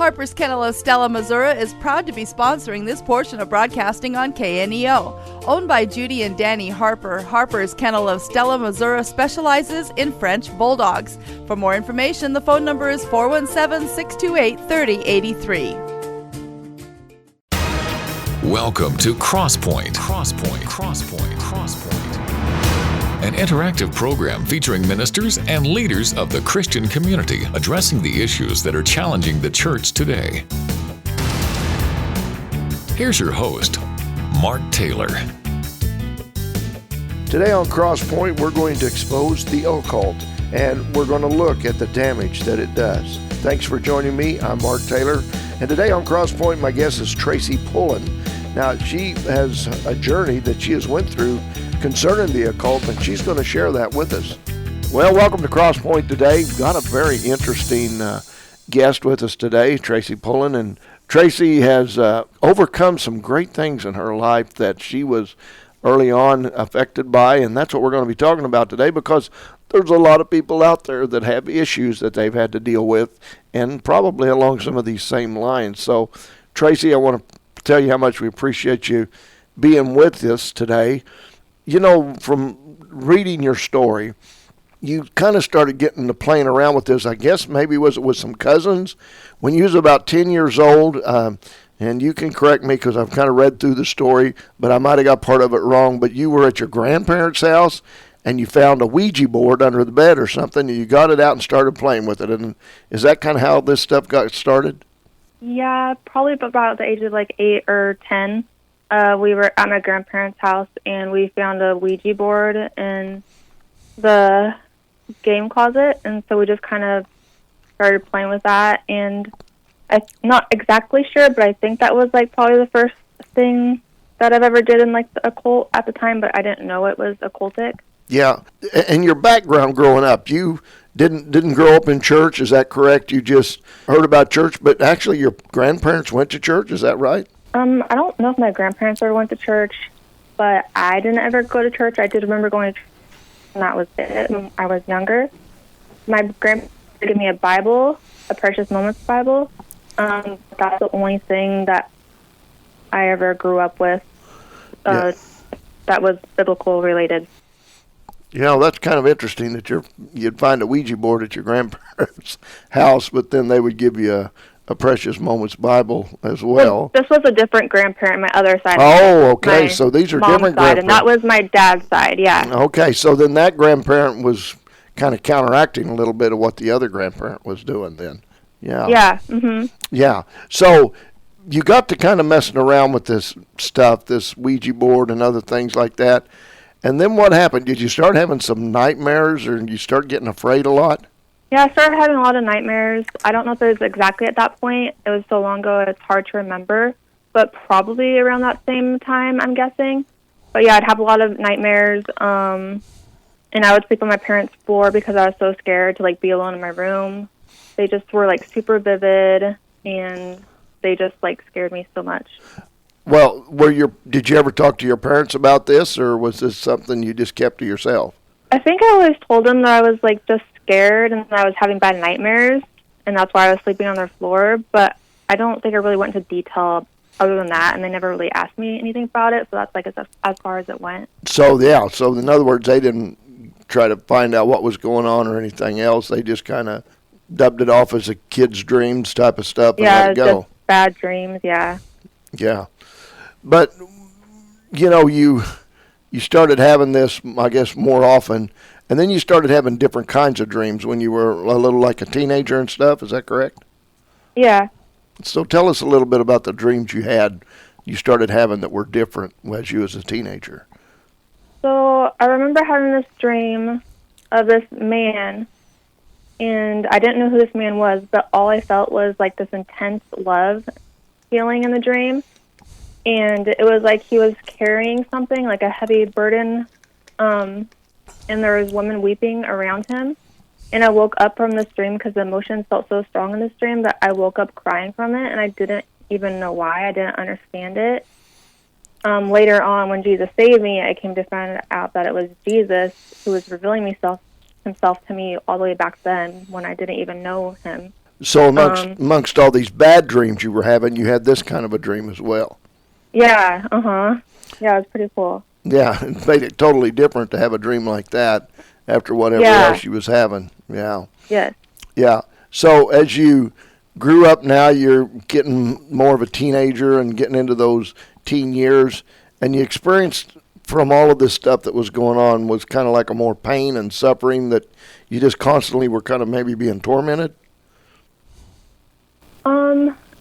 Harper's Kennel of Stella, Missouri is proud to be sponsoring this portion of broadcasting on KNEO. Owned by Judy and Danny Harper, Harper's Kennel of Stella, Missouri specializes in French Bulldogs. For more information, the phone number is 417-628-3083. Welcome to Crosspoint. An interactive program featuring ministers and leaders of the Christian community addressing the issues that are challenging the church today. Here's your host, Mark Taylor. Today on Crosspoint, we're going to expose the occult, and we're going to look at the damage that it does. Thanks for joining me. I'm Mark Taylor, and today on Crosspoint, my guest is Tracie Pullen. Now, she has a journey that she has went through concerning the occult, and she's going to share that with us. Well, welcome to Crosspoint today. We've got a very interesting guest with us today, Tracie Pullen, and Tracy has overcome some great things in her life that she was early on affected by, and that's what we're going to be talking about today, because there's a lot of people out there that have issues that they've had to deal with, and probably along some of these same lines. So, Tracy, I want to tell you how much we appreciate you being with us today. You know, from reading your story, you kind of started getting to playing around with this. I guess maybe was it with some cousins when you was about 10 years old, and you can correct me because I've kind of read through the story, but I might have got part of it wrong. But you were at your grandparents' house, and you found a Ouija board under the bed or something, and you got it out and started playing with it. And is that kind of how this stuff got started? Yeah, probably about the age of like 8 or 10. We were at my grandparents' house, and we found a Ouija board in the game closet, and so we just kind of started playing with that. And I'm not exactly sure, but I think that was like probably the first thing that I've ever did in like the occult at the time, but I didn't know it was occultic. Yeah. And your background growing up, you didn't grow up in church, is that correct? You just heard about church, but actually your grandparents went to church, is that right? I don't know if my grandparents ever went to church, but I didn't ever go to church. I did remember going to church, and that was it when I was younger. My grandparents gave me a Bible, a Precious Moments Bible. That's the only thing that I ever grew up with that was biblical related. You know, that's kind of interesting that you'd find a Ouija board at your grandparents' house, but then they would give you a Precious Moments Bible as well. This was a different grandparent, my other side. Oh, okay. So these are different grandparents. And that was my dad's side, yeah. Okay, so then that grandparent was kind of counteracting a little bit of what the other grandparent was doing then. Yeah. Yeah. Mm-hmm. Yeah. So you got to kind of messing around with this stuff, this Ouija board and other things like that. And then what happened? Did you start having some nightmares, or you start getting afraid a lot? Yeah, I started having a lot of nightmares. I don't know if it was exactly at that point. It was so long ago, it's hard to remember, but probably around that same time, I'm guessing. But yeah, I'd have a lot of nightmares, and I would sleep on my parents' floor because I was so scared to like be alone in my room. They just were like super vivid, and they just like scared me so much. Well, did you ever talk to your parents about this, or was this something you just kept to yourself? I think I always told them that I was like just scared and that I was having bad nightmares, and that's why I was sleeping on their floor. But I don't think I really went into detail other than that, and they never really asked me anything about it. So that's like as far as it went. So yeah, so in other words, they didn't try to find out what was going on or anything else. They just kind of dubbed it off as a kid's dreams type of stuff and let it go. Just bad dreams. Yeah. Yeah, but you know, you started having this, I guess, more often, and then you started having different kinds of dreams when you were a little like a teenager and stuff. Is that correct? Yeah. So tell us a little bit about the dreams you started having that were different as you as a teenager. So I remember having this dream of this man, and I didn't know who this man was, but all I felt was like this intense love feeling in the dream. And it was like he was carrying something, like a heavy burden, and there was women weeping around him. And I woke up from this dream because the emotions felt so strong in this dream that I woke up crying from it, and I didn't even know why. I didn't understand it. Later on, when Jesus saved me, I came to find out that it was Jesus who was revealing himself to me all the way back then when I didn't even know him. So amongst all these bad dreams you were having, you had this kind of a dream as well. Yeah, yeah, it was pretty cool. Yeah, it made it totally different to have a dream like that after whatever else you was having. Yeah. Yes. Yeah. So as you grew up now, you're getting more of a teenager and getting into those teen years, and you experienced from all of this stuff that was going on was kind of like a more pain and suffering that you just constantly were kind of maybe being tormented?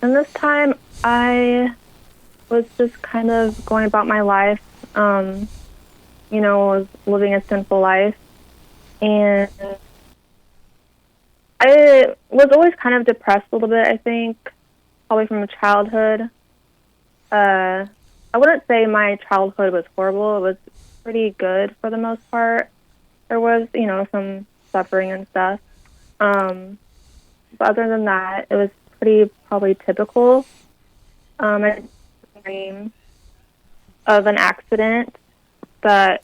And this time I was just kind of going about my life, was living a sinful life. And I was always kind of depressed a little bit, I think, probably from childhood. I wouldn't say my childhood was horrible. It was pretty good for the most part. There was, some suffering and stuff. But other than that, it was pretty probably typical. I had a dream of an accident that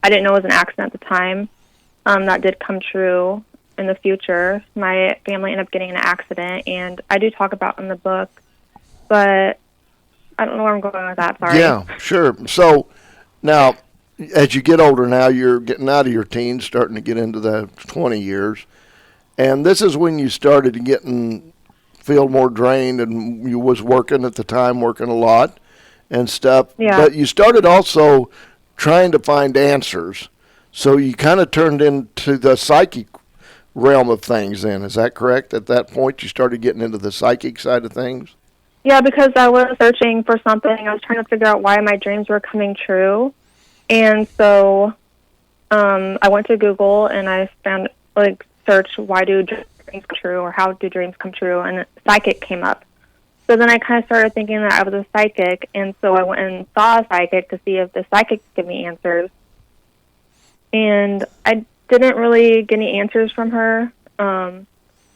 I didn't know was an accident at the time. That did come true in the future. My family ended up getting in an accident, and I do talk about it in the book, but I don't know where I'm going with that. Sorry. Yeah, sure. So now, as you get older now, you're getting out of your teens, starting to get into the 20 years, and this is when you started feel more drained, and you was working at the time, working a lot and stuff. Yeah. But you started also trying to find answers. So you kind of turned into the psychic realm of things then. Is that correct? At that point, you started getting into the psychic side of things? Yeah, because I was searching for something. I was trying to figure out why my dreams were coming true. And so I went to Google and I found, search why do dreams come true or how do dreams come true, and psychic came up. So then I kind of started thinking that I was a psychic, and so I went and saw a psychic to see if the psychic could give me answers. And I didn't really get any answers from her, so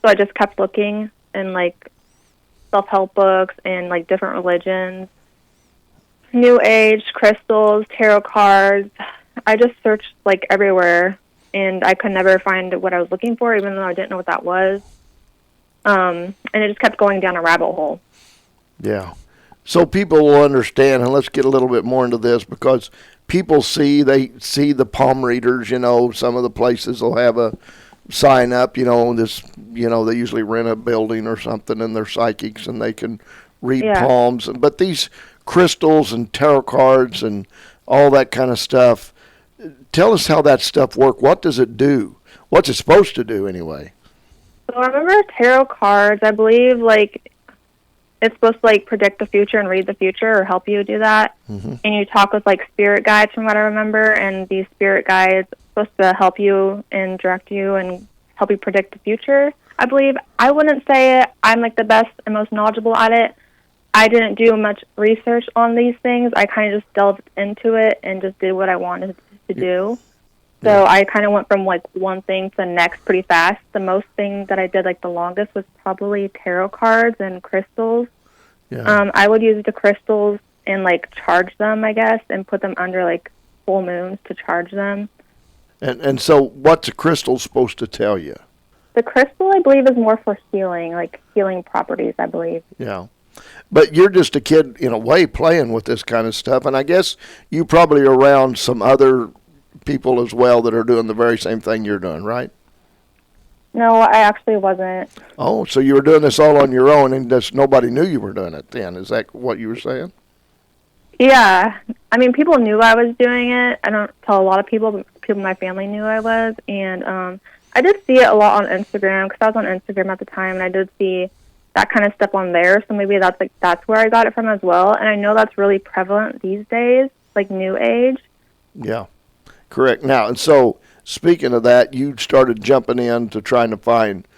I just kept looking in, self-help books and, different religions, New Age, crystals, tarot cards. I just searched, everywhere, and I could never find what I was looking for, even though I didn't know what that was. And it just kept going down a rabbit hole. Yeah. So people will understand, and let's get a little bit more into this, because people see the palm readers, some of the places will have a sign up, they usually rent a building or something, and they're psychics, and they can read palms. But these crystals and tarot cards and all that kind of stuff, tell us how that stuff works. What does it do? What's it supposed to do anyway? So I remember tarot cards, I believe, it's supposed to, predict the future and read the future or help you do that. Mm-hmm. And you talk with, spirit guides from what I remember, and these spirit guides are supposed to help you and direct you and help you predict the future, I believe. I wouldn't say I'm, the best and most knowledgeable at it. I didn't do much research on these things. I kind of just delved into it and just did what I wanted to do. So I kind of went from, one thing to the next pretty fast. The most thing that I did, the longest was probably tarot cards and crystals. Yeah. I would use the crystals and, charge them, I guess, and put them under, full moons to charge them. And so what's a crystal supposed to tell you? The crystal, I believe, is more for healing, healing properties, I believe. Yeah. But you're just a kid, in a way, playing with this kind of stuff. And I guess you probably are around some other people as well that are doing the very same thing you're doing, right? No, I actually wasn't. Oh, so you were doing this all on your own, and just nobody knew you were doing it then. Is that what you were saying? Yeah. I mean, people knew I was doing it. I don't tell a lot of people, but people in my family knew I was. And I did see it a lot on Instagram, because I was on Instagram at the time, and I did see that kind of stuff on there. So maybe that's where I got it from as well. And I know that's really prevalent these days, New Age. Yeah. Correct. Now, and so speaking of that, you started jumping into trying to find,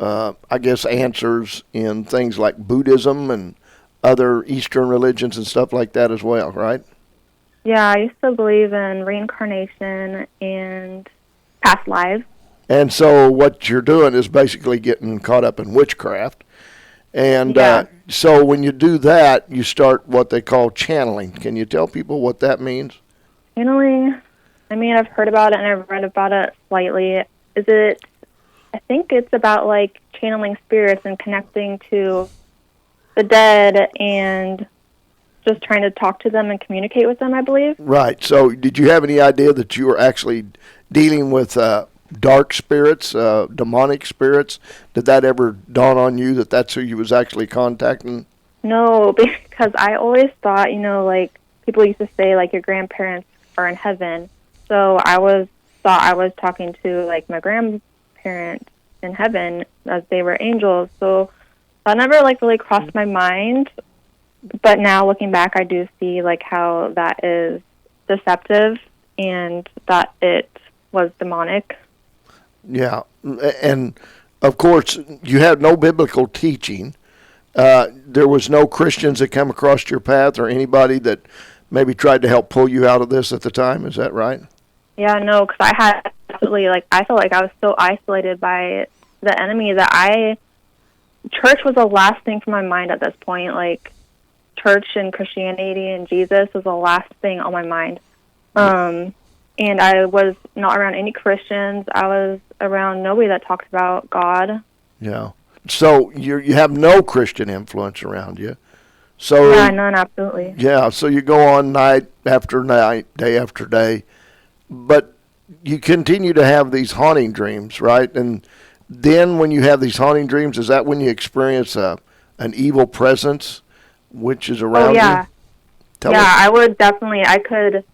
answers in things like Buddhism and other Eastern religions and stuff like that as well, right? Yeah, I used to believe in reincarnation and past lives. And so what you're doing is basically getting caught up in witchcraft. And so when you do that, you start what they call channeling. Can you tell people what that means? Channeling? I mean, I've heard about it and I've read about it slightly. Is it I think it's about like channeling spirits and connecting to the dead and just trying to talk to them and communicate with them, I believe. Right. So did you have any idea that you were actually dealing with dark spirits, demonic spirits? Did that ever dawn on you that that's who you was actually contacting? No, because I always thought, like people used to say, like your grandparents are in heaven. So thought I was talking to like my grandparents in heaven as they were angels. So that never like really crossed my mind. But now looking back, I do see like how that is deceptive and that it was demonic. Yeah, and of course you had no biblical teaching. There was no Christians that come across your path or anybody that maybe tried to help pull you out of this at the time. Is that right? Yeah, no, because I had absolutely I felt like I was so isolated by the enemy that church was the last thing from my mind at this point. Like church and Christianity and Jesus was the last thing on my mind. And I was not around any Christians. I was around nobody that talks about God. Yeah. So you have no Christian influence around you. So yeah, none, absolutely. Yeah, so you go on night after night, day after day, but you continue to have these haunting dreams, right? And then when you have these haunting dreams, is that when you experience an evil presence, which is around you? Tell us. I would definitely, I could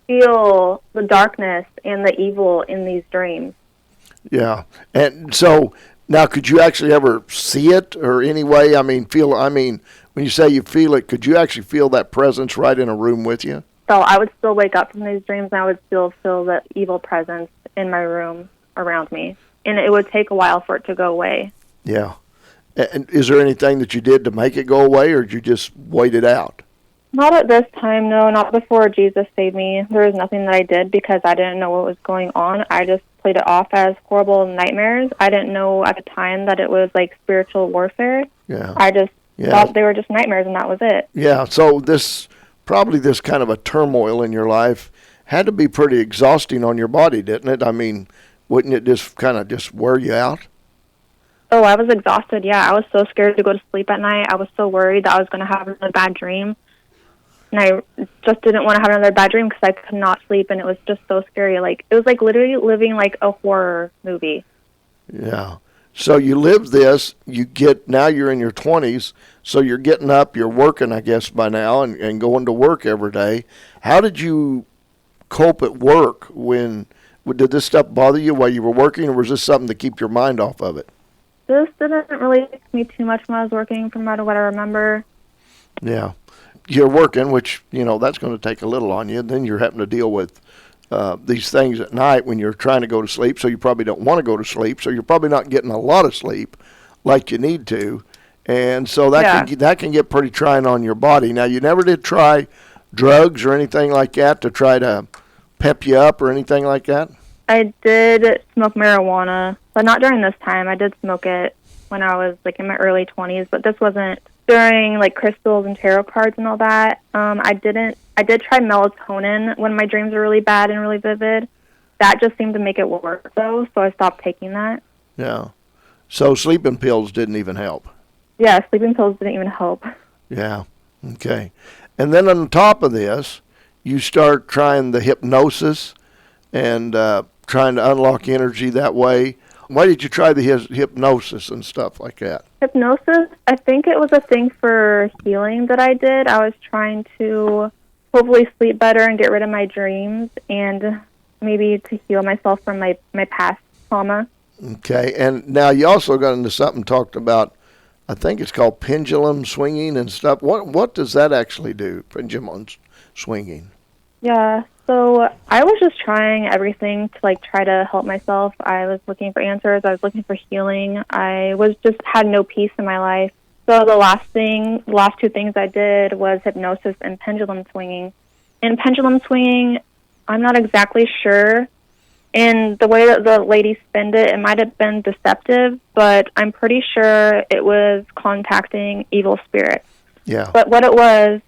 feel the darkness and the evil in these dreams. Yeah, and so now could you actually ever see it or any way? When you say you feel it, could you actually feel that presence right in a room with you? So I would still wake up from these dreams and I would still feel the evil presence in my room around me. And it would take a while for it to go away. Yeah. And is there anything that you did to make it go away, or did you just wait it out? Not at this time, no. Not before Jesus saved me. There was nothing that I did because I didn't know what was going on. I just played it off as horrible nightmares. I didn't know at the time that it was like spiritual warfare. Yeah. I just thought they were just nightmares, and that was it. Yeah, so this kind of a turmoil in your life had to be pretty exhausting on your body, didn't it? I mean, wouldn't it just kind of just wear you out? Oh, I was exhausted, yeah. I was so scared to go to sleep at night. I was so worried that I was going to have another bad dream. And I just didn't want to have another bad dream because I could not sleep, and it was just so scary. Like, it was like literally living like a horror movie. Yeah. So you live this, now you're in your 20s, so you're getting up, you're working, I guess, by now, and going to work every day. How did you cope at work did this stuff bother you while you were working, or was this something to keep your mind off of it? This didn't really affect me too much when I was working, from what I remember. Yeah. You're working, which, that's going to take a little on you. Then you're having to deal with these things at night when you're trying to go to sleep, so you probably don't want to go to sleep, so you're probably not getting a lot of sleep like you need to. And so that can get pretty trying on your body. Now, you never did try drugs or anything like that to try to pep you up or anything like that? I did smoke marijuana, but not during this time. I did smoke it when I was in my early 20s, but this wasn't during crystals and tarot cards and all that. I did try melatonin when my dreams were really bad and really vivid. That just seemed to make it worse though, so I stopped taking that. Yeah. So sleeping pills didn't even help? Yeah, sleeping pills didn't even help. Yeah. Okay. And then on top of this, you start trying the hypnosis and trying to unlock energy that way. Why did you try the hypnosis and stuff like that? Hypnosis, I think it was a thing for healing that I did. I was trying to hopefully sleep better and get rid of my dreams and maybe to heal myself from my past trauma. Okay, and now you also got into something talked about, I think it's called pendulum swinging and stuff. What does that actually do, pendulum swinging? Yeah, so I was just trying everything to try to help myself. I was looking for answers. I was looking for healing. I was just had no peace in my life. So the last two things I did was hypnosis and pendulum swinging. In pendulum swinging, I'm not exactly sure. And the way that the lady spun it might have been deceptive, but I'm pretty sure it was contacting evil spirits. Yeah. But what it was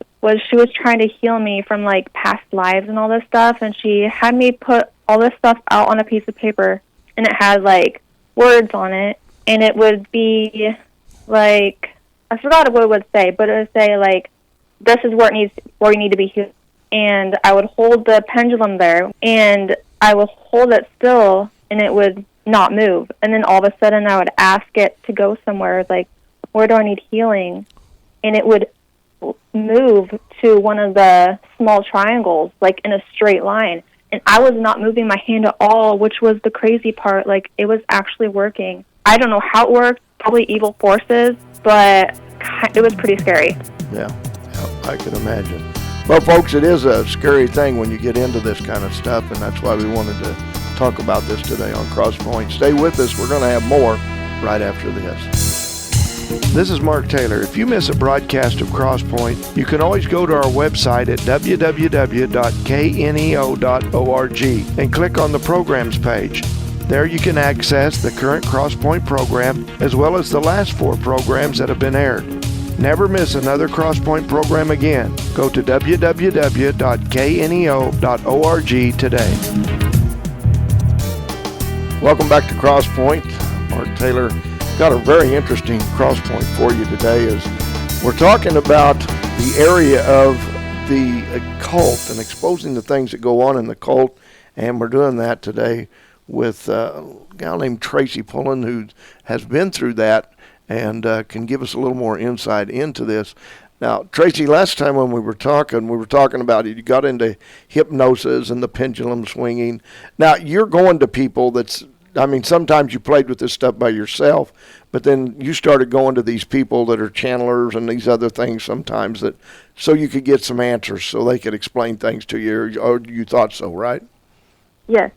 she was trying to heal me from past lives and all this stuff, and she had me put all this stuff out on a piece of paper, and it had words on it, and it would be like, I forgot what it would say, but it would say like, this is where you need to be healed. And I would hold the pendulum there, and I would hold it still, and it would not move. And then all of a sudden I would ask it to go somewhere, like, where do I need healing? And it would move to one of the small triangles, like in a straight line. And I was not moving my hand at all, which was the crazy part. Like, it was actually working. I don't know how it worked, probably evil forces, but it was pretty scary. Yeah, I can imagine. Well, folks, it is a scary thing when you get into this kind of stuff, and that's why we wanted to talk about this today on Crosspoint. Stay with us. We're going to have more right after this. This is Mark Taylor. If you miss a broadcast of Crosspoint, you can always go to our website at www.kneo.org and click on the programs page. There you can access the current Crosspoint program as well as the last 4 programs that have been aired. Never miss another Crosspoint program again. Go to www.kneo.org today. Welcome back to Crosspoint. Mark Taylor got a very interesting Crosspoint for you today as we're talking about the area of the occult and exposing the things that go on in the cult, and we're doing that today with a gal named Tracie Pullen who has been through that and can give us a little more insight into this. Now, Tracy, last time when we were talking about it. You got into hypnosis and the pendulum swinging. Now, you're going to people sometimes you played with this stuff by yourself, but then you started going to these people that are channelers and these other things sometimes so you could get some answers so they could explain things to you, or you thought so, right? Yes.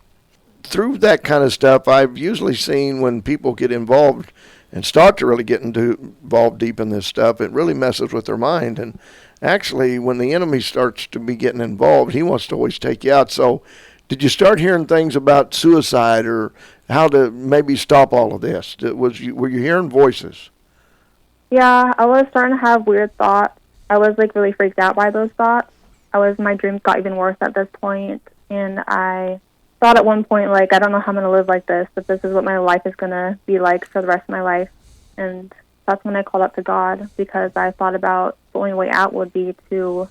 Through that kind of stuff, I've usually seen when people get involved and start to really get involved deep in this stuff, it really messes with their mind. And actually, when the enemy starts to be getting involved, he wants to always take you out. So did you start hearing things about suicide or how to maybe stop all of this? Were you hearing voices? Yeah, I was starting to have weird thoughts. I was like really freaked out by those thoughts. My dreams got even worse at this point, and I thought at one point, like, I don't know how I'm going to live like this, but this is what my life is going to be like for the rest of my life. And that's when I called up to God, because I thought about the only way out would be to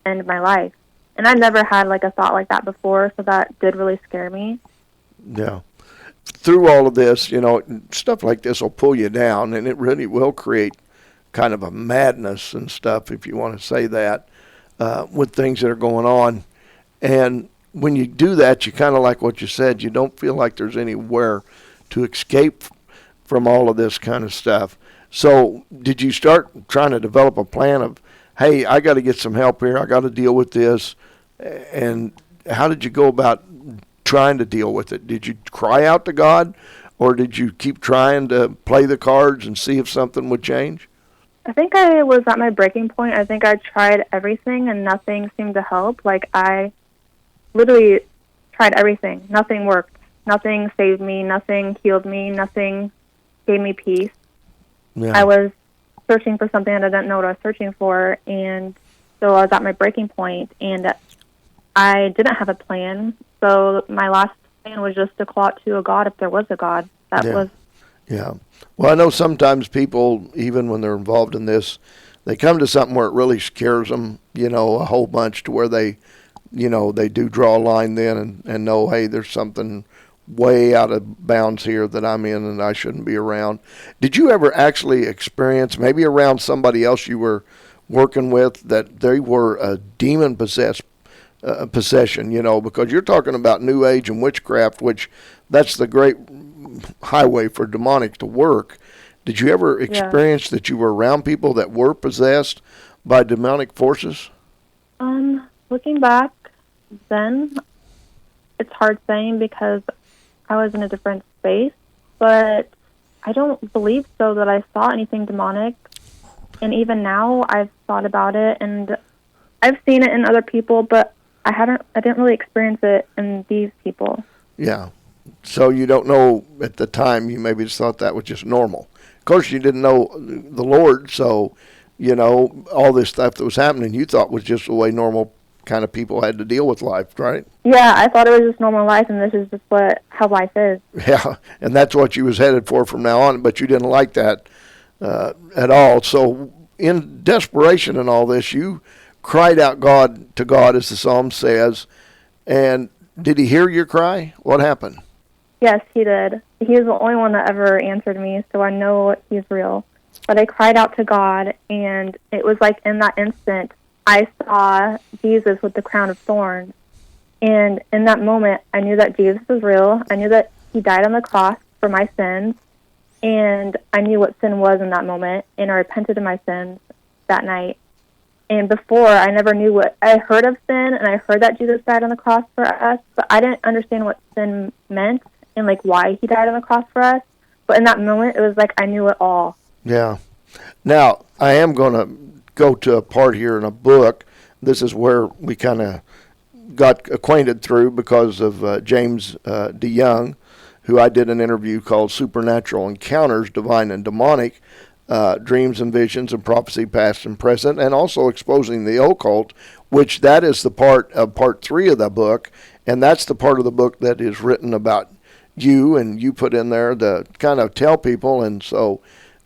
end my life. And I never had like a thought like that before, so that did really scare me. Yeah. Through all of this, stuff like this will pull you down, and it really will create kind of a madness and stuff, if you want to say that, with things that are going on. And when you do that, you kind of like what you said, you don't feel like there's anywhere to escape from all of this kind of stuff. So did you start trying to develop a plan of, hey, I got to get some help here, I got to deal with this? And how did you go about trying to deal with it? Did you cry out to God, or did you keep trying to play the cards and see if something would change? I think I was at my breaking point. I think I tried everything and nothing seemed to help. Like, I literally tried everything. Nothing worked. Nothing saved me. Nothing healed me. Nothing gave me peace. Yeah. I was searching for something that I didn't know what I was searching for, and so I was at my breaking point, and I didn't have a plan. So my last plan was just to call out to a God if there was a God. Yeah. Well, I know sometimes people, even when they're involved in this, they come to something where it really scares them, a whole bunch, to where they do draw a line then and know, hey, there's something way out of bounds here that I'm in and I shouldn't be around. Did you ever actually experience, maybe around somebody else you were working with, that they were a demon possession, because you're talking about New Age and witchcraft, which that's the great highway for demonic to work. Did you ever experience that you were around people that were possessed by demonic forces? Looking back then, it's hard saying because I was in a different space, but I don't believe so that I saw anything demonic. And even now, I've thought about it, and I've seen it in other people, but I didn't really experience it in these people. Yeah. So you don't know at the time, you maybe just thought that was just normal. Of course, you didn't know the Lord, so, all this stuff that was happening you thought was just the way normal kind of people had to deal with life, right? Yeah, I thought it was just normal life, and this is just how life is. Yeah, and that's what you was headed for from now on, but you didn't like that at all. So in desperation and all this, you cried out to God, as the psalm says, and did he hear your cry? What happened? Yes, he did. He is the only one that ever answered me, so I know he's real. But I cried out to God, and it was like in that instant, I saw Jesus with the crown of thorns. And in that moment, I knew that Jesus was real. I knew that he died on the cross for my sins, and I knew what sin was in that moment, and I repented of my sins that night. And before, I never knew what I heard of sin, and I heard that Jesus died on the cross for us, but I didn't understand what sin meant and like why he died on the cross for us. But in that moment, it was like I knew it all. Yeah. Now, I am going to go to a part here in a book. This is where we kind of got acquainted through because of James DeYoung, who I did an interview called Supernatural Encounters, Divine and Demonic, Dreams and Visions and Prophecy Past and Present, and also Exposing the Occult, which that is the part 3 of the book, and that's the part of the book that is written about you, and you put in there to kind of tell people. And so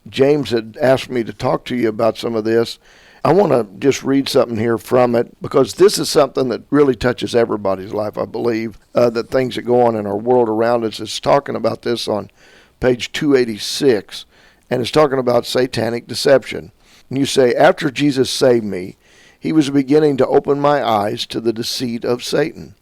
James had asked me to talk to you about some of this. I want to just read something here from it, because this is something that really touches everybody's life, I believe, that things that go on in our world around us. It's talking about this on page 286, and it's talking about satanic deception. And you say, after Jesus saved me, he was beginning to open my eyes to the deceit of Satan.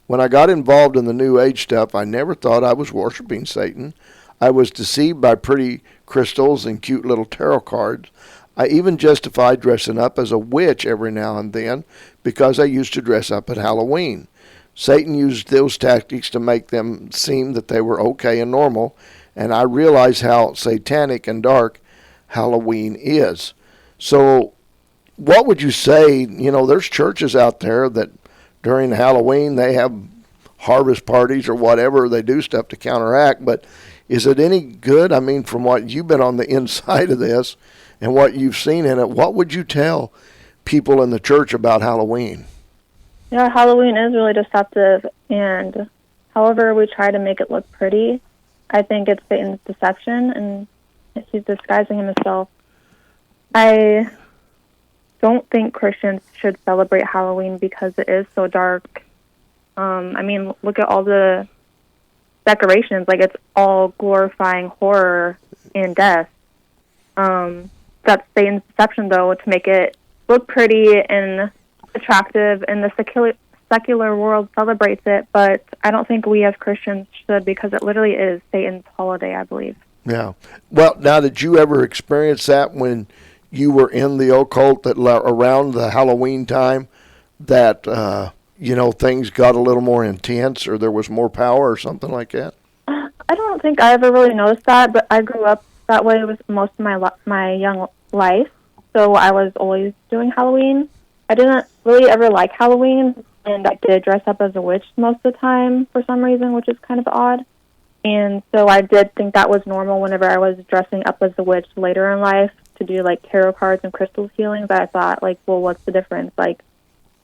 When I got involved in the New Age stuff, I never thought I was worshiping Satan. I was deceived by pretty crystals and cute little tarot cards. I even justified dressing up as a witch every now and then because I used to dress up at Halloween. Satan used those tactics to make them seem that they were okay and normal, and I realized how satanic and dark Halloween is. So what would you say, there's churches out there that during Halloween they have harvest parties or whatever, they do stuff to counteract, but is it any good? I mean, from what you've been on the inside of this and what you've seen in it, what would you tell people in the church about Halloween? Yeah, Halloween is really deceptive, and however we try to make it look pretty, I think it's Satan's deception, and he's disguising himself. I don't think Christians should celebrate Halloween because it is so dark. I mean, look at all the decorations. Like, it's all glorifying horror and death. That's Satan's deception, though, to make it look pretty and attractive, and the secular world celebrates it, but I don't think we as Christians should, because it literally is Satan's holiday, I believe. Yeah. Well, now, did you ever experience that when you were in the occult, that around the Halloween time, that, things got a little more intense, or there was more power or something like that? I don't think I ever really noticed that, but I grew up that way with most of my young life, so I was always doing Halloween. I didn't really ever like Halloween, and I did dress up as a witch most of the time for some reason, which is kind of odd. And so I did think that was normal whenever I was dressing up as a witch later in life to do, like, tarot cards and crystal healings. I thought, like, well, what's the difference? Like,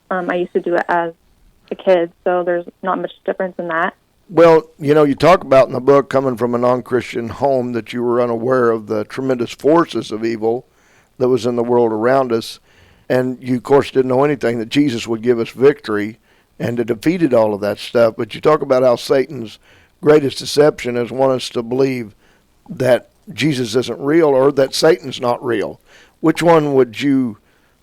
I used to do it as a kid, so there's not much difference in that. Well, you talk about in the book, coming from a non-Christian home, that you were unaware of the tremendous forces of evil that was in the world around us. And you, of course, didn't know anything that Jesus would give us victory and to defeated all of that stuff. But you talk about how Satan's greatest deception is want us to believe that Jesus isn't real, or that Satan's not real. Which one would you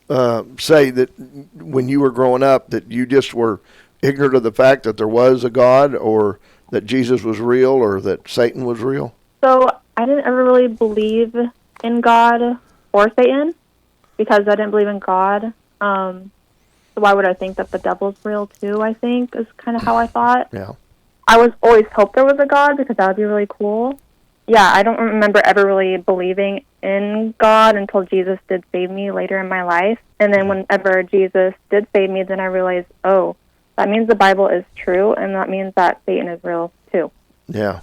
say that when you were growing up, that you just were ignorant of the fact that there was a God, or that Jesus was real, or that Satan was real? So I didn't ever really believe in God or Satan, because I didn't believe in God. So why would I think that the devil's real too, I think, is kind of how I thought. Yeah. I was always hoped there was a God, because that would be really cool. Yeah, I don't remember ever really believing in God until Jesus did save me later in my life. And then whenever Jesus did save me, then I realized, oh, that means the Bible is true, and that means that Satan is real too. Yeah.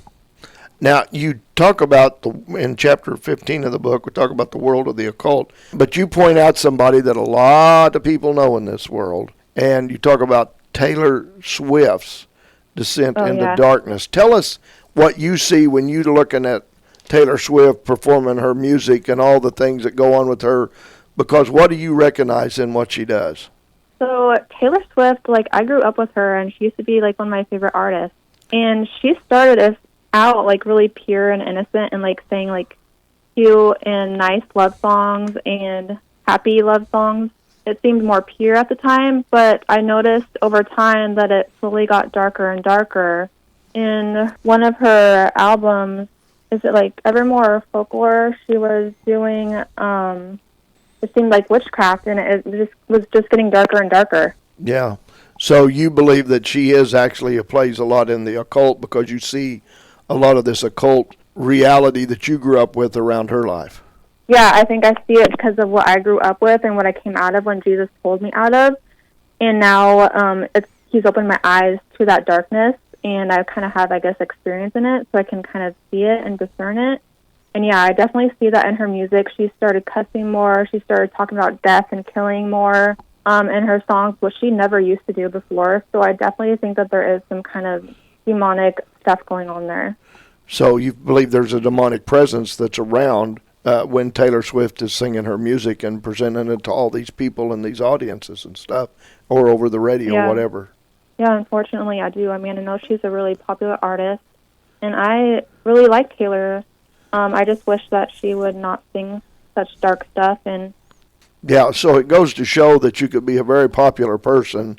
Now, you talk about, in chapter 15 of the book, we talk about the world of the occult, but you point out somebody that a lot of people know in this world, and you talk about Taylor Swift's descent into yeah. darkness. Tell us what you see when you're looking at Taylor Swift performing her music and all the things that go on with her, because what do you recognize in what she does? So Taylor Swift, like, I grew up with her, and she used to be, like, one of my favorite artists. And she started us out, like, really pure and innocent and, like, saying, like, cute and nice love songs and happy love songs. It seemed more pure at the time, but I noticed over time that it slowly got darker and darker. In one of her albums, is it, like, Evermore or Folklore, she was doing, it seemed like witchcraft, and it just was just getting darker and darker. Yeah. So you believe that she is actually plays a lot in the occult because you see a lot of this occult reality that you grew up with around her life. Yeah, I think I see it because of what I grew up with and what I came out of when Jesus pulled me out of. And now he's opened my eyes to that darkness, and I kind of have, I guess, experience in it, so I can kind of see it and discern it. And yeah, I definitely see that in her music. She started cussing more. She started talking about death and killing more in her songs, which she never used to do before. So I definitely think that there is some kind of demonic stuff going on there. So you believe there's a demonic presence that's around when Taylor Swift is singing her music and presenting it to all these people and these audiences and stuff, or over the radio, whatever. Yeah, unfortunately I do. I mean, I know she's a really popular artist, and I really like Taylor. I just wish that she would not sing such dark stuff. And yeah, so it goes to show that you could be a very popular person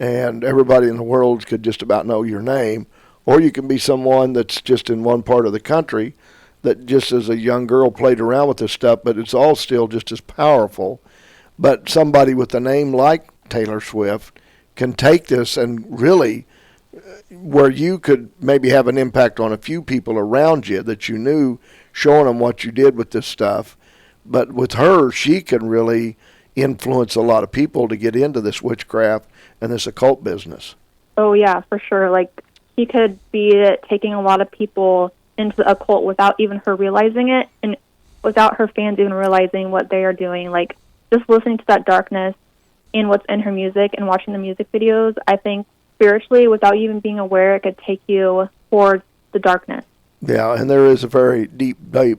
and everybody in the world could just about know your name, or you can be someone that's just in one part of the country that just as a young girl played around with this stuff, but it's all still just as powerful. But somebody with a name like Taylor Swift can take this and really, where you could maybe have an impact on a few people around you that you knew, showing them what you did with this stuff. But with her, she can really influence a lot of people to get into this witchcraft and this occult business. Oh, yeah, for sure. Like, she could be taking a lot of people into the occult without even her realizing it, and without her fans even realizing what they are doing. Like, just listening to that darkness and what's in her music and watching the music videos, I think spiritually, without even being aware, it could take you towards the darkness. Yeah, and there is a very deep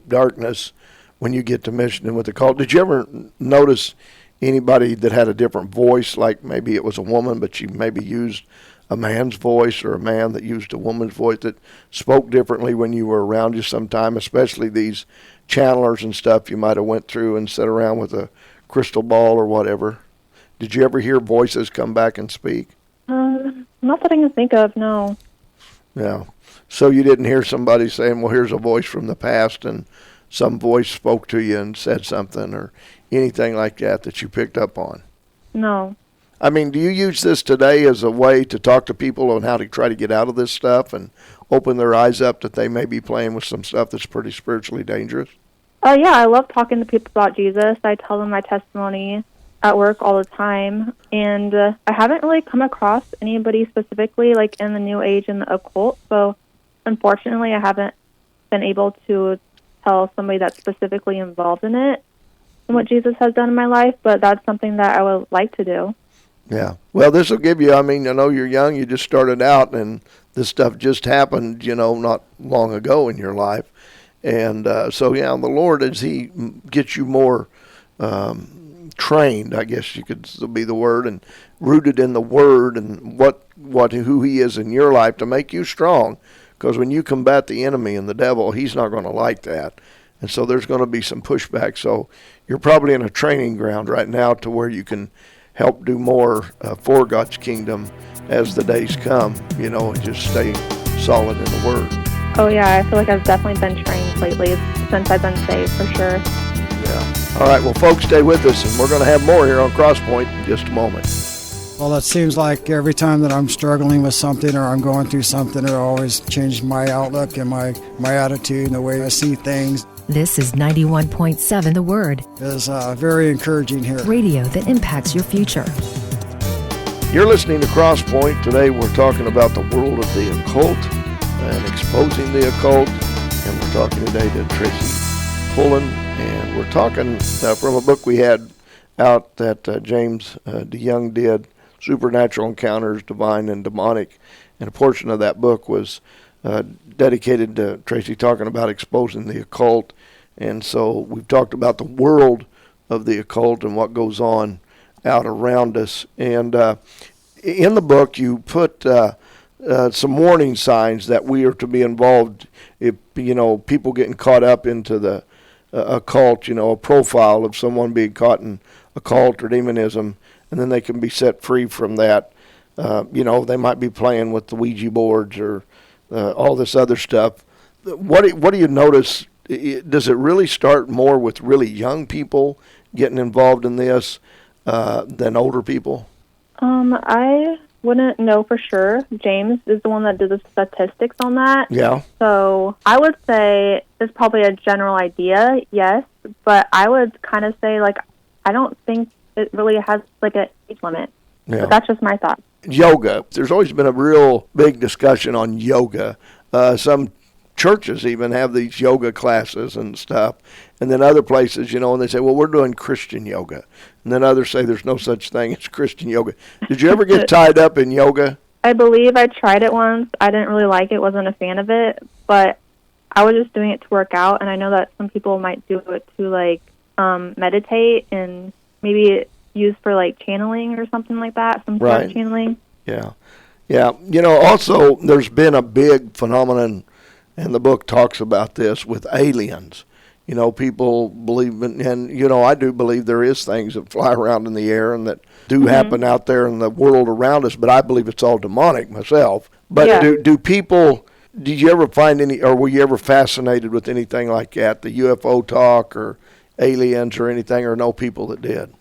darkness when you get to mentioning with the cult. Did you ever notice anybody that had a different voice, like maybe it was a woman, but she maybe used a man's voice, or a man that used a woman's voice that spoke differently when you were around you sometime, especially these channelers and stuff you might have went through and sat around with a crystal ball or whatever? Did you ever hear voices come back and speak? Not that I can think of, no. Yeah. So you didn't hear somebody saying, well, here's a voice from the past, and some voice spoke to you and said something, or anything like that you picked up on? No. I mean, do you use this today as a way to talk to people on how to try to get out of this stuff and open their eyes up that they may be playing with some stuff that's pretty spiritually dangerous? Oh, yeah, I love talking to people about Jesus. I tell them my testimony at work all the time, and I haven't really come across anybody specifically, like, in the New Age and the occult, so unfortunately I haven't been able to tell somebody that's specifically involved in it and what Jesus has done in my life, but that's something that I would like to do. Yeah. Well, this will give you, I mean, I know you're young, you just started out, and this stuff just happened, not long ago in your life. And so, yeah, the Lord, as He gets you more trained, I guess you could be the word, and rooted in the Word and who He is in your life to make you strong. Because when you combat the enemy and the devil, he's not going to like that. And so there's going to be some pushback. So you're probably in a training ground right now to where you can help do more for God's kingdom as the days come, and just stay solid in the Word. Oh, yeah, I feel like I've definitely been trained lately since I've been saved, for sure. Yeah. All right, well, folks, stay with us, and we're going to have more here on Crosspoint in just a moment. Well, it seems like every time that I'm struggling with something or I'm going through something, it always changes my outlook and my attitude and the way I see things. This is 91.7 The Word. It's very encouraging here. Radio that impacts your future. You're listening to Crosspoint. Today we're talking about the world of the occult and exposing the occult. And we're talking today to Tracie Pullen. And we're talking from a book we had out that James DeYoung did, supernatural encounters, divine and demonic. And a portion of that book was dedicated to Tracy talking about exposing the occult. And so we've talked about the world of the occult and what goes on out around us. And in the book, you put some warning signs that we are to be involved if, people getting caught up into the occult, a profile of someone being caught in occult or demonism, and then they can be set free from that. They might be playing with the Ouija boards or all this other stuff. What do you notice? Does it really start more with really young people getting involved in this than older people? I wouldn't know for sure. James is the one that did the statistics on that. Yeah. So I would say it's probably a general idea, yes, but I would kind of say, I don't think it really has, an age limit. Yeah. But that's just my thought. Yoga. There's always been a real big discussion on yoga. Some churches even have these yoga classes and stuff. And then other places, and they say, well, we're doing Christian yoga. And then others say there's no such thing as Christian yoga. Did you ever get tied up in yoga? I believe I tried it once. I didn't really like it, wasn't a fan of it, but I was just doing it to work out. And I know that some people might do it to, meditate and maybe use for, channeling or something like that, some sort of channeling. Yeah. Yeah. Also, there's been a big phenomenon, and the book talks about this, with aliens. People believe in, and, I do believe there is things that fly around in the air and that do happen out there in the world around us, but I believe it's all demonic myself. But do people, did you ever find any, or were you ever fascinated with anything like that, the UFO talk or aliens or anything, or no people that did?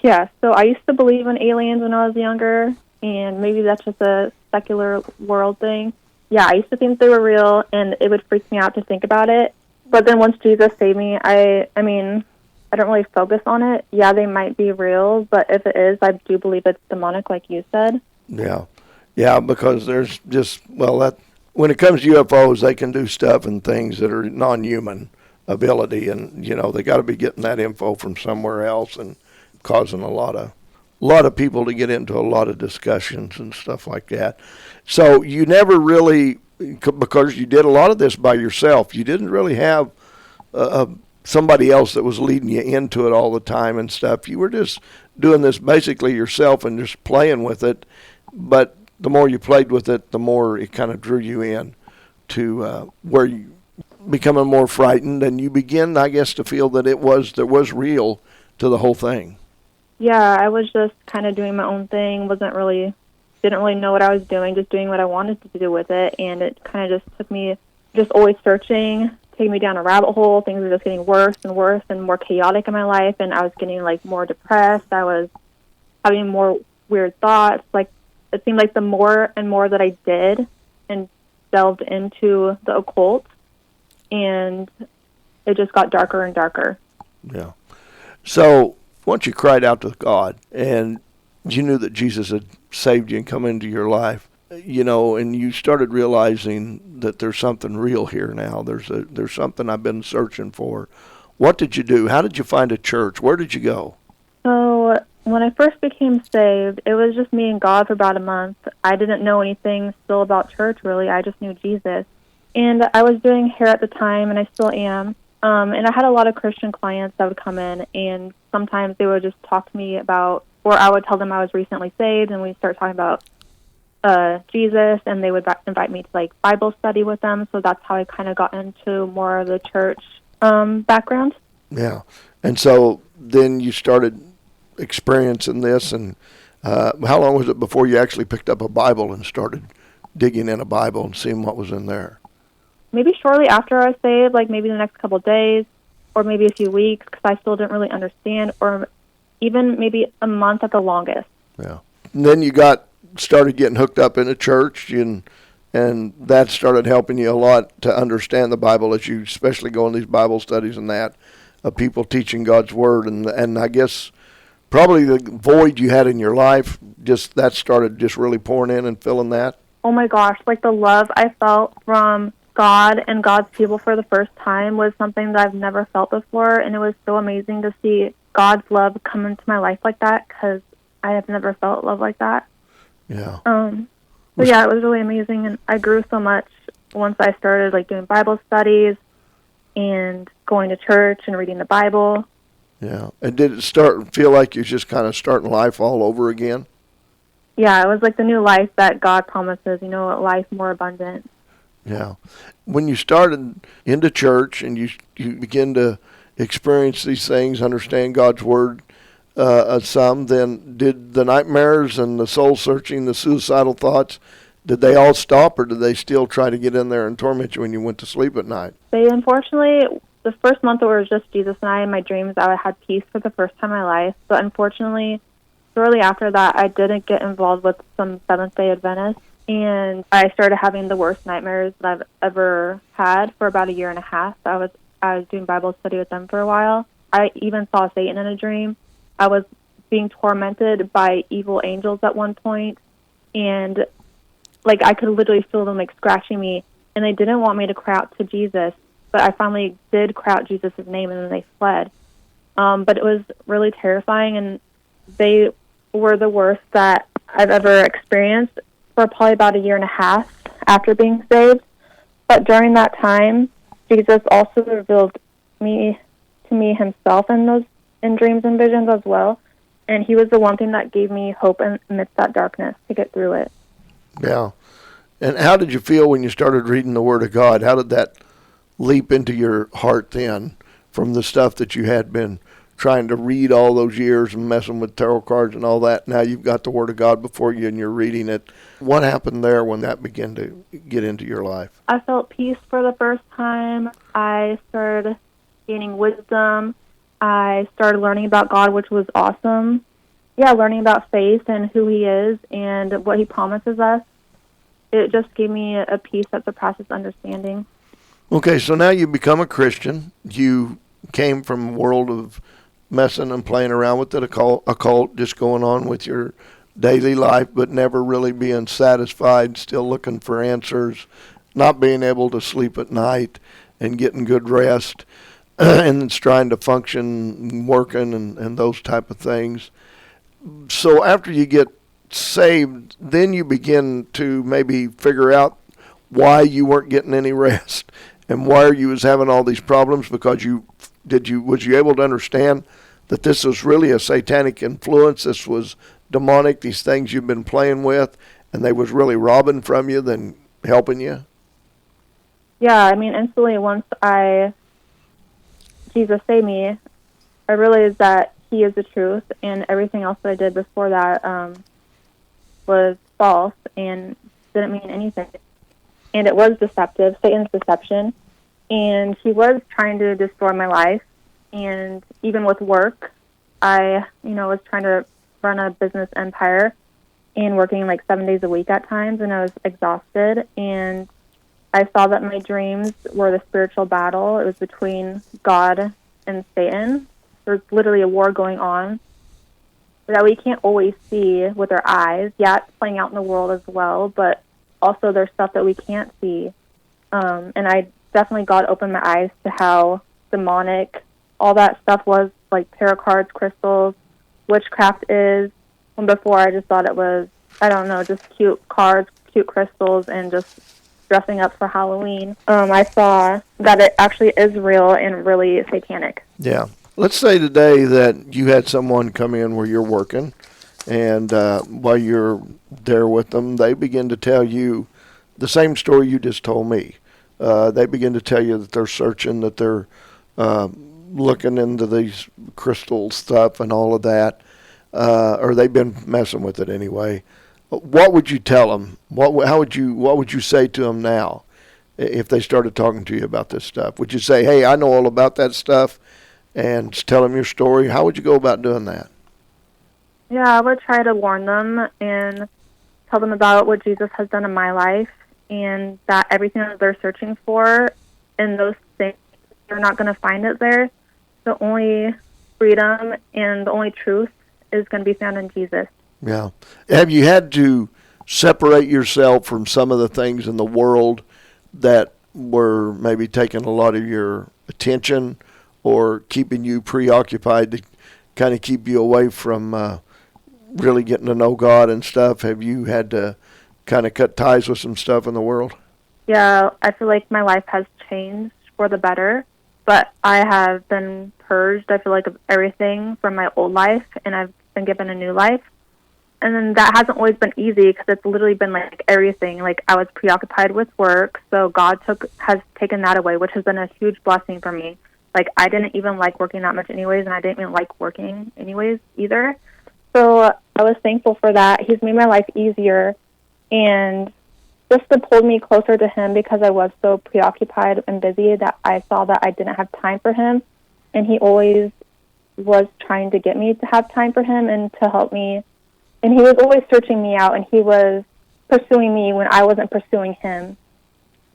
Yeah, so I used to believe in aliens when I was younger, and maybe that's just a secular world thing. Yeah, I used to think they were real, and it would freak me out to think about it. But then once Jesus saved me, I don't really focus on it. Yeah, they might be real, but if it is, I do believe it's demonic, like you said. Yeah, because there's just, that when it comes to UFOs, they can do stuff and things that are non-human ability, and they got to be getting that info from somewhere else and causing a lot of people to get into a lot of discussions and stuff like that. So you never really, because you did a lot of this by yourself, you didn't really have somebody else that was leading you into it all the time and stuff. You were just doing this basically yourself and just playing with it. But the more you played with it, the more it kind of drew you in to where you becoming more frightened, and you begin, I guess, to feel that there was real to the whole thing. Yeah, I was just kind of doing my own thing, didn't really know what I was doing, just doing what I wanted to do with it, and it kind of just took me, just always searching, taking me down a rabbit hole. Things were just getting worse and worse and more chaotic in my life, and I was getting, more depressed. I was having more weird thoughts. It seemed like the more and more that I did and delved into the occult, and it just got darker and darker. Yeah. So once you cried out to God and you knew that Jesus had saved you and come into your life, and you started realizing that there's something real here now. There's something I've been searching for. What did you do? How did you find a church? Where did you go? So when I first became saved, it was just me and God for about a month. I didn't know anything still about church, really. I just knew Jesus. And I was doing hair at the time, and I still am. And I had a lot of Christian clients that would come in, and sometimes they would just talk to me about, or I would tell them I was recently saved, and we'd start talking about Jesus, and they would invite me to Bible study with them. So that's how I kind of got into more of the church background. Yeah. And so then you started experiencing this, and how long was it before you actually picked up a Bible and started digging in a Bible and seeing what was in there? Maybe shortly after I was saved, maybe the next couple of days, or maybe a few weeks, because I still didn't really understand, or even maybe a month at the longest. Yeah. And then you started getting hooked up in a church, and that started helping you a lot to understand the Bible as you especially go in these Bible studies and that, of people teaching God's Word. And I guess probably the void you had in your life, that started just really pouring in and filling that. Oh my gosh, the love I felt from God and God's people for the first time was something that I've never felt before, and it was so amazing to see God's love come into my life like that, because I have never felt love like that. Yeah. So yeah, it was really amazing, and I grew so much once I started like doing Bible studies and going to church and reading the Bible. Yeah. And did it feel like you're just kind of starting life all over again? Yeah, it was like the new life that God promises, you know, a life more abundant. Yeah. When you started into church and you begin to experience these things, understand God's Word some, then did the nightmares and the soul searching, the suicidal thoughts, did they all stop, or did they still try to get in there and torment you when you went to sleep at night? They unfortunately, the first month it was just Jesus and I in my dreams. I had peace for the first time in my life. But unfortunately, shortly after that, I didn't get involved with some Seventh-day Adventists. And I started having the worst nightmares that I've ever had for about a year and a half. I was doing Bible study with them for a while. I even saw Satan in a dream. I was being tormented by evil angels at one point, and like I could literally feel them like scratching me, and they didn't want me to cry out to Jesus, but I finally did cry out Jesus' name, and then they fled. But it was really terrifying, and they were the worst that I've ever experienced for probably about a year and a half after being saved. But during that time, Jesus also revealed to me himself in dreams and visions as well. And he was the one thing that gave me hope amidst that darkness to get through it. Yeah. And how did you feel when you started reading the Word of God? How did that leap into your heart then from the stuff that you had been trying to read all those years and messing with tarot cards and all that? Now you've got the Word of God before you and you're reading it. What happened there when that began to get into your life? I felt peace for the first time. I started gaining wisdom. I started learning about God, which was awesome. Yeah, learning about faith and who he is and what he promises us. It just gave me a peace that surpasses understanding. Okay, so now you become a Christian. You came from a world of messing and playing around with it, occult, just going on with your daily life, but never really being satisfied, still looking for answers, not being able to sleep at night and getting good rest, and it's trying to function, working, and those type of things. So after you get saved, then you begin to maybe figure out why you weren't getting any rest and why you was having all these problems, because was you able to understand that this was really a satanic influence, this was demonic, these things you've been playing with, and they was really robbing from you than helping you? Yeah, I mean, instantly once Jesus saved me, I realized that he is the truth, and everything else that I did before that was false and didn't mean anything. And it was deceptive, Satan's deception, and he was trying to destroy my life. And even with work, I, was trying to run a business empire and working like 7 days a week at times, and I was exhausted. And I saw that my dreams were the spiritual battle. It was between God and Satan. There's literally a war going on that we can't always see with our eyes. Yeah, it's playing out in the world as well, but also there's stuff that we can't see. And God opened my eyes to how demonic all that stuff was, like tarot cards, crystals, witchcraft is. When before I just thought it was, just cute cards, cute crystals, and just dressing up for Halloween. I saw that it actually is real and really satanic. Yeah. Let's say today that you had someone come in where you're working, and while you're there with them, they begin to tell you the same story you just told me. They begin to tell you that they're searching, that they're looking into these crystal stuff and all of that, or they've been messing with it anyway. What would you tell them? What would you say to them now if they started talking to you about this stuff? Would you say, "Hey, I know all about that stuff," and tell them your story? How would you go about doing that? Yeah, I would try to warn them and tell them about what Jesus has done in my life, and that everything that they're searching for in those things, they're not going to find it there. The only freedom and the only truth is going to be found in Jesus. Yeah. Have you had to separate yourself from some of the things in the world that were maybe taking a lot of your attention or keeping you preoccupied to kind of keep you away from really getting to know God and stuff, have you had to kind of cut ties with some stuff in the world? Yeah, I feel like my life has changed for the better, but I have been purged, I feel like, of everything from my old life, and I've been given a new life. And then that hasn't always been easy because it's literally been like everything. Like I was preoccupied with work, so God has taken that away, which has been a huge blessing for me. Like I didn't even like working that much anyways, and I didn't even like working anyways either. So I was thankful for that. He's made my life easier, and just to pull me closer to him because I was so preoccupied and busy that I saw that I didn't have time for him, and he always was trying to get me to have time for him and to help me. And he was always searching me out, and he was pursuing me when I wasn't pursuing him.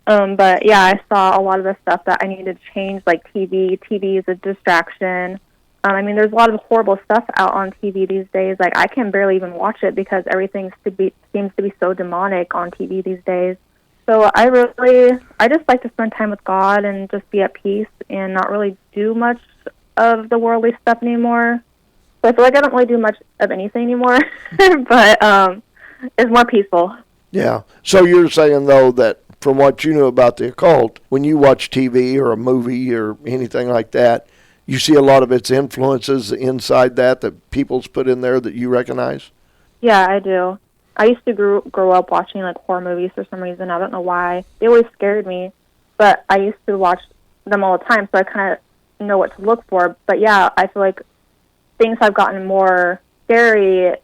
But, yeah, I saw a lot of the stuff that I needed to change, like TV. TV is a distraction. I mean, there's a lot of horrible stuff out on TV these days. Like, I can barely even watch it because everything seems to be so demonic on TV these days. So I just like to spend time with God and just be at peace and not really do much of the worldly stuff anymore. So I feel like I don't really do much of anything anymore, but it's more peaceful. Yeah. So you're saying, though, that from what you know about the occult, when you watch TV or a movie or anything like that, you see a lot of its influences inside that people's put in there that you recognize? Yeah, I do. I used to grow up watching like horror movies for some reason. I don't know why. They always scared me, but I used to watch them all the time, so I kind of know what to look for. But yeah, I feel like things have gotten more scary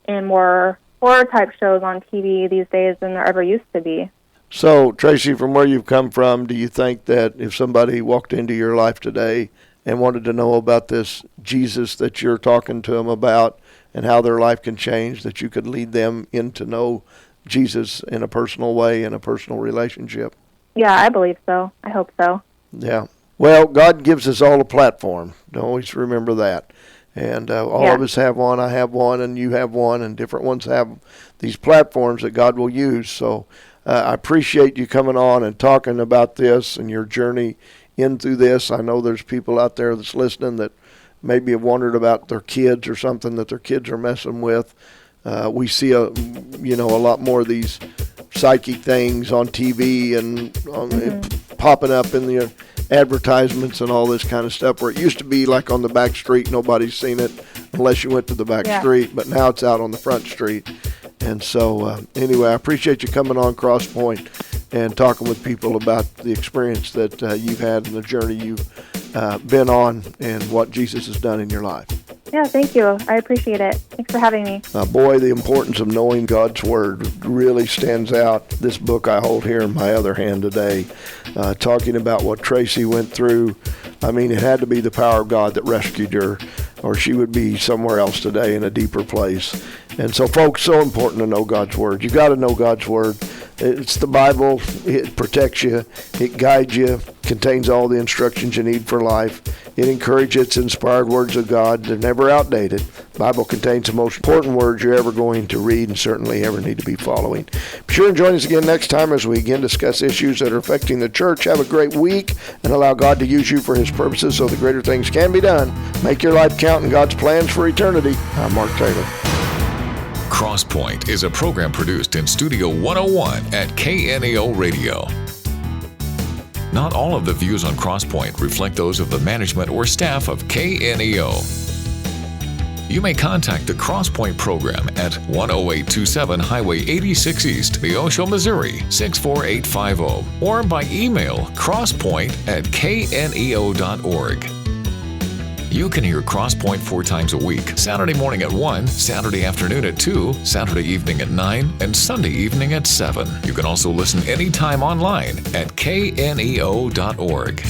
and more horror-type shows on TV these days than there ever used to be. So, Tracy, from where you've come from, do you think that if somebody walked into your life today and wanted to know about this Jesus that you're talking to them about and how their life can change, that you could lead them in to know Jesus in a personal way, in a personal relationship? Yeah, I believe so. I hope so. Yeah. Well, God gives us all a platform. Always remember that. And all of us have one. I have one, and you have one, and different ones have these platforms that God will use. So I appreciate you coming on and talking about this and your journey in through this. I know there's people out there that's listening that maybe have wondered about their kids or something that their kids are messing with. We see a lot more of these psychic things on TV and popping up in the advertisements and all this kind of stuff, where it used to be like on the back street, nobody's seen it unless you went to the back street, but now it's out on the front street. And so anyway, I appreciate you coming on Cross Point and talking with people about the experience that you've had and the journey you've been on and what Jesus has done in your life. Yeah, thank you. I appreciate it. Thanks for having me. Boy, the importance of knowing God's Word really stands out. This book I hold here in my other hand today, talking about what Tracy went through. I mean, it had to be the power of God that rescued her, or she would be somewhere else today in a deeper place. And so, folks, so important to know God's Word. You got to know God's Word. It's the Bible. It protects you. It guides you. Contains all the instructions you need for life. It encourages. It's inspired words of God. They're never outdated. The Bible contains the most important words you're ever going to read and certainly ever need to be following. Be sure and join us again next time as we again discuss issues that are affecting the church. Have a great week and allow God to use you for His purposes so that greater things can be done. Make your life count in God's plans for eternity. I'm Mark Taylor. Crosspoint is a program produced in Studio 101 at KNEO Radio. Not all of the views on Crosspoint reflect those of the management or staff of KNEO. You may contact the Crosspoint program at 10827 Highway 86 East, Neosho, Missouri 64850, or by email crosspoint@kneo.org. You can hear Crosspoint 4 times a week: Saturday morning at 1, Saturday afternoon at 2, Saturday evening at 9, and Sunday evening at 7. You can also listen anytime online at kneo.org.